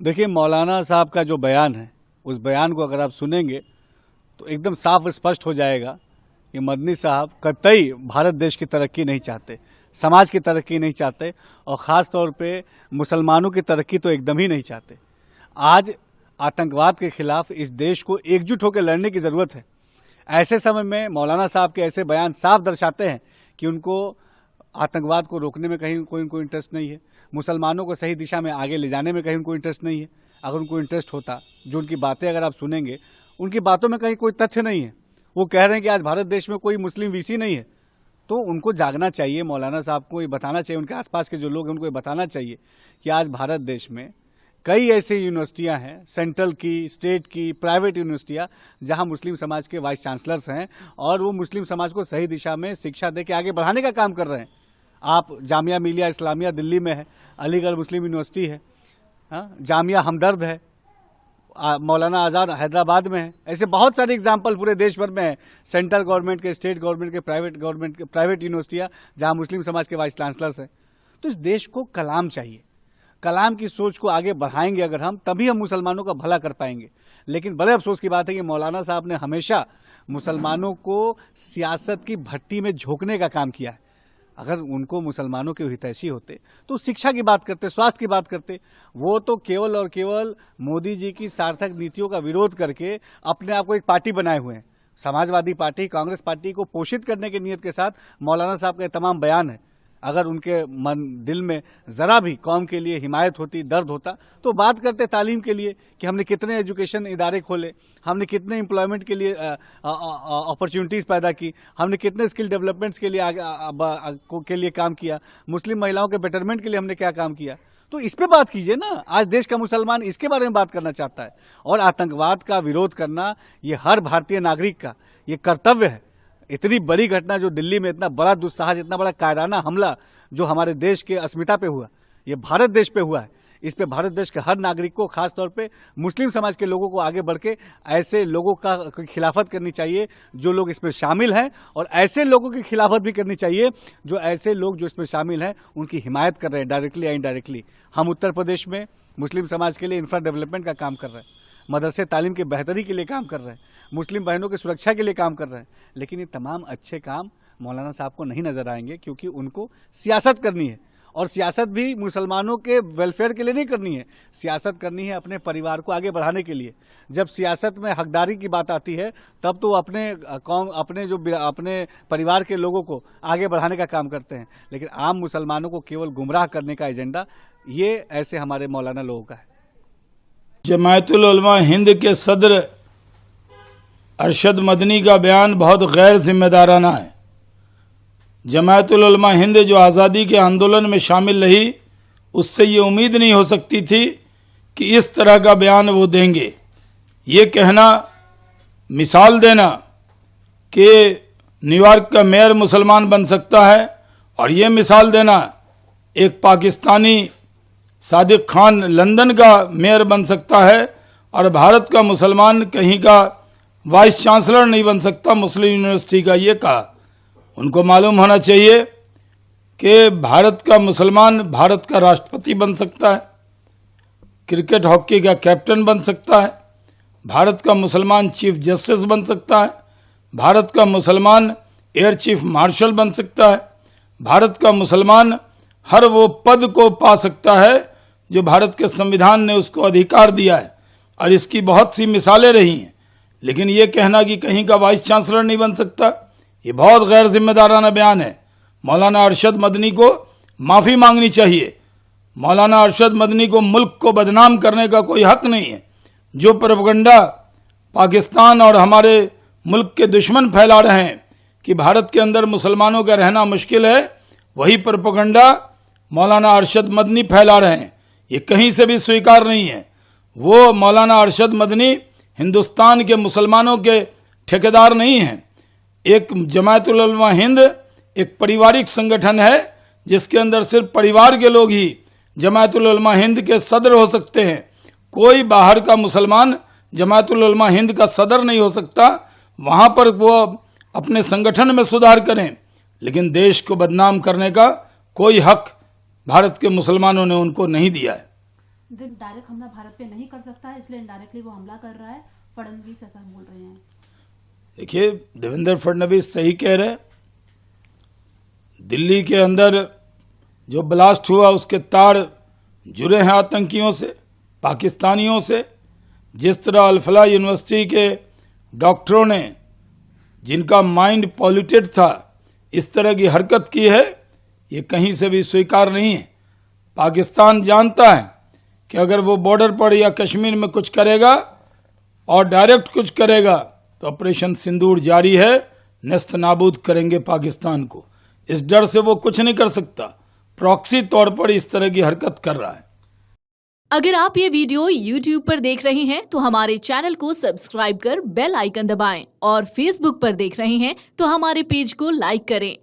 देखिए, मौलाना साहब का जो बयान है, उस बयान को अगर आप सुनेंगे तो एकदम साफ स्पष्ट हो जाएगा कि मदनी साहब कतई भारत देश की तरक्की नहीं चाहते, समाज की तरक्की नहीं चाहते और ख़ास तौर पे मुसलमानों की तरक्की तो एकदम ही नहीं चाहते। आज आतंकवाद के खिलाफ इस देश को एकजुट होकर लड़ने की ज़रूरत है। ऐसे समय में मौलाना साहब के ऐसे बयान साफ दर्शाते हैं कि उनको आतंकवाद को रोकने में कहीं उनको इंटरेस्ट नहीं है, मुसलमानों को सही दिशा में आगे ले जाने में कहीं उनको इंटरेस्ट नहीं है। अगर उनको इंटरेस्ट होता, जो उनकी बातें अगर आप सुनेंगे, उनकी बातों में कहीं कोई तथ्य नहीं है। वो कह रहे हैं कि आज भारत देश में कोई मुस्लिम वीसी नहीं है, तो उनको जागना चाहिए। मौलाना साहब को ये बताना चाहिए, उनके आसपास के जो लोग हैं उनको ये बताना चाहिए कि आज भारत देश में कई ऐसी यूनिवर्सिटियां हैं, सेंट्रल की, स्टेट की, प्राइवेट यूनिवर्सिटियां, जहां मुस्लिम समाज के वाइस चांसलर्स हैं और वो मुस्लिम समाज को सही दिशा में शिक्षा दे के आगे बढ़ाने का काम कर रहे हैं। आप जामिया मिलिया इस्लामिया दिल्ली में है, अलीगढ़ मुस्लिम यूनिवर्सिटी है, जामिया हमदर्द है, मौलाना आज़ाद हैदराबाद में है। ऐसे बहुत सारे एग्जाम्पल पूरे देश भर में है, सेंट्रल गवर्नमेंट के, स्टेट गवर्नमेंट के, प्राइवेट यूनिवर्सिटियां जहां मुस्लिम समाज के वाइस चांसलर्स हैं। तो इस देश को कलाम चाहिए, कलाम की सोच को आगे बढ़ाएंगे अगर हम, तभी हम मुसलमानों का भला कर पाएंगे। लेकिन बड़े अफसोस की बात है कि मौलाना साहब ने हमेशा मुसलमानों को सियासत की भट्टी में झोंकने का काम किया है। अगर उनको मुसलमानों के हितैषी होते तो शिक्षा की बात करते, स्वास्थ्य की बात करते। वो तो केवल और केवल मोदी जी की सार्थक नीतियों का विरोध करके अपने आप को एक पार्टी बनाए हुए हैं। समाजवादी पार्टी, कांग्रेस पार्टी को पोषित करने की नीयत के साथ मौलाना साहब का तमाम बयान है। अगर उनके मन दिल में जरा भी कौम के लिए हिमायत होती, दर्द होता, तो बात करते तालीम के लिए कि हमने कितने एजुकेशन इदारे खोले, हमने कितने एम्प्लॉयमेंट के लिए अपॉर्चुनिटीज़ पैदा की, हमने कितने स्किल डेवलपमेंट्स के लिए काम किया, मुस्लिम महिलाओं के बेटरमेंट के लिए हमने क्या काम किया। तो इस पे बात कीजिए ना। आज देश का मुसलमान इसके बारे में बात करना चाहता है और आतंकवाद का विरोध करना ये हर भारतीय नागरिक का ये कर्तव्य है। इतनी बड़ी घटना जो दिल्ली में, इतना बड़ा दुस्साहस, इतना बड़ा कायराना हमला जो हमारे देश के अस्मिता पे हुआ, ये भारत देश पे हुआ है। इस पे भारत देश के हर नागरिक को, खास तौर पे मुस्लिम समाज के लोगों को आगे बढ़ के ऐसे लोगों का खिलाफत करनी चाहिए जो लोग इसमें शामिल हैं, और ऐसे लोगों की खिलाफत भी करनी चाहिए जो ऐसे लोग जो इसमें शामिल हैं उनकी हिमायत कर रहे हैं, डायरेक्टली या इनडायरेक्टली। हम उत्तर प्रदेश में मुस्लिम समाज के लिए इंफ्रा डेवलपमेंट का काम कर रहे हैं, मदरसे तालीम की बेहतरी के लिए काम कर रहे हैं, मुस्लिम बहनों की सुरक्षा के लिए काम कर रहे हैं। लेकिन ये तमाम अच्छे काम मौलाना साहब को नहीं नजर आएंगे, क्योंकि उनको सियासत करनी है, और सियासत भी मुसलमानों के वेलफेयर के लिए नहीं करनी है। सियासत करनी है अपने परिवार को आगे बढ़ाने के लिए। जब सियासत में हकदारी की बात आती है तब तो अपने परिवार के लोगों को आगे बढ़ाने का काम करते हैं, लेकिन आम मुसलमानों को केवल गुमराह करने का एजेंडा, ये ऐसे हमारे मौलाना लोगों का है। जमायतुल उलमा हिंद के सदर अरशद मदनी का बयान बहुत गैर जिम्मेदाराना है। जमायतुल उलमा हिंद जो आज़ादी के आंदोलन में शामिल रही, उससे ये उम्मीद नहीं हो सकती थी कि इस तरह का बयान वो देंगे। ये कहना, मिसाल देना कि न्यूयॉर्क का मेयर मुसलमान बन सकता है, और ये मिसाल देना एक पाकिस्तानी सादिक खान लंदन का मेयर बन सकता है और भारत का मुसलमान कहीं का वाइस चांसलर नहीं बन सकता मुस्लिम यूनिवर्सिटी का, ये कहा। उनको मालूम होना चाहिए कि भारत का मुसलमान भारत का राष्ट्रपति बन सकता है, क्रिकेट हॉकी का कैप्टन बन सकता है, भारत का मुसलमान चीफ जस्टिस बन सकता है, भारत का मुसलमान एयर चीफ मार्शल बन सकता है, भारत का मुसलमान हर वो पद को पा सकता है जो भारत के संविधान ने उसको अधिकार दिया है, और इसकी बहुत सी मिसालें रही हैं। लेकिन ये कहना कि कहीं का वाइस चांसलर नहीं बन सकता, ये बहुत गैर जिम्मेदाराना बयान है। मौलाना अरशद मदनी को माफ़ी मांगनी चाहिए। मौलाना अरशद मदनी को मुल्क को बदनाम करने का कोई हक नहीं है। जो प्रोपेगेंडा पाकिस्तान और हमारे मुल्क के दुश्मन फैला रहे हैं कि भारत के अंदर मुसलमानों का रहना मुश्किल है, वही प्रोपेगेंडा मौलाना अरशद मदनी फैला रहे हैं। ये कहीं से भी स्वीकार नहीं है। वो मौलाना अरशद मदनी हिंदुस्तान के मुसलमानों के ठेकेदार नहीं हैं। एक जमायतुल उलमा हिंद एक पारिवारिक संगठन है जिसके अंदर सिर्फ परिवार के लोग ही जमायतुल उलमा हिंद के सदर हो सकते हैं। कोई बाहर का मुसलमान जमायतुल उलमा हिंद का सदर नहीं हो सकता। वहाँ पर वो अपने संगठन में सुधार करें, लेकिन देश को बदनाम करने का कोई हक भारत के मुसलमानों ने उनको नहीं दिया है। डायरेक्ट हमला भारत पे नहीं कर सकता है, इसलिए इनडायरेक्टली वो हमला कर रहा है, फडणवीस ऐसा बोल रहे हैं। देखिए, देवेंद्र फडणवीस सही कह रहे हैं। दिल्ली के अंदर जो ब्लास्ट हुआ उसके तार जुड़े हैं आतंकियों से, पाकिस्तानियों से। जिस तरह अल-फलाह यूनिवर्सिटी के डॉक्टरों ने, जिनका माइंड पॉल्यूटेड था, इस तरह की हरकत की है, ये कहीं से भी स्वीकार नहीं है। पाकिस्तान जानता है कि अगर वो बॉर्डर पर या कश्मीर में कुछ करेगा और डायरेक्ट कुछ करेगा तो ऑपरेशन सिंदूर जारी है, नेस्त नाबूद करेंगे पाकिस्तान को। इस डर से वो कुछ नहीं कर सकता, प्रॉक्सी तौर पर इस तरह की हरकत कर रहा है। अगर आप ये वीडियो YouTube पर देख रहे हैं तो हमारे चैनल को सब्सक्राइब कर बेल आइकन दबाएं और Facebook पर देख रहे हैं तो हमारे पेज को लाइक करें।